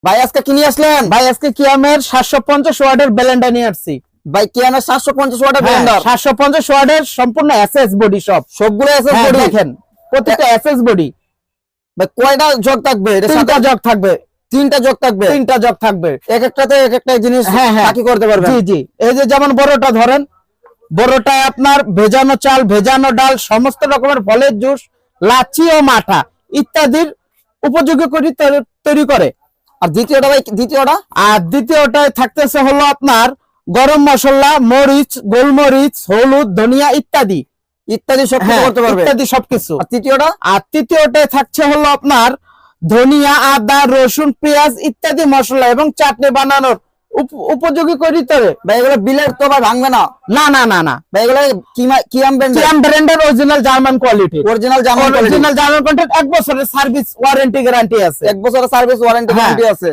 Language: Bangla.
ভাই আজকে কি নিয়ে আসলেন? ভাই আজকে কিয়ামের 750 ওয়াটের ব্লেন্ডার নিয়ে আসছি। ভাই কিয়ামের 750 ওয়াটের ব্লেন্ডার, 750 ওয়াটের সম্পূর্ণ এসএস বডি সবগুলো এসএস বডি বডি। দেখেন, প্রত্যেকটা এসএস বডি। ভাই কয়টা জগ থাকবে? এটা তিনটা জগ থাকবে, তিনটা জগ থাকবে, তিনটা জগ থাকবে। এক একটাতে এক একটা জিনিস বাকি করতে পারবেন। জি জি, এই যে যেমন বড়টা ধরেন, বড়টায় আপনার ভেজানো চাল, ভেজানো ডাল, সমস্ত রকমের ফলের জুস, লাচ্ছি ও মাঠা ইত্যাদির উপযোগী করে তৈরি করে। আর দ্বিতীয়টা ভাই, আর দ্বিতীয়টায় থাকতেছে হলো আপনার গরম মশলা, মরিচ, গোলমরিচ, হলুদ, ধনিয়া ইত্যাদি ইত্যাদি সব করতে পারবে, ইত্যাদি সবকিছু। আর তৃতীয়টায় থাকছে হলো আপনার ধনিয়া, আদা, রসুন, পেঁয়াজ ইত্যাদি মশলা এবং চাটনি বানানোর উপযোগী করে তোলে। ভাই এগুলো বিলের তো ভাই ভাঙবে না? না না না না ভাই এগুলো কিয়াম ব্র্যান্ডের original German quality, original German German contract, 1 বছরের সার্ভিস ওয়ারেন্টি গ্যারান্টি আছে। 1 বছরের সার্ভিস ওয়ারেন্টি গ্যারান্টি আছে।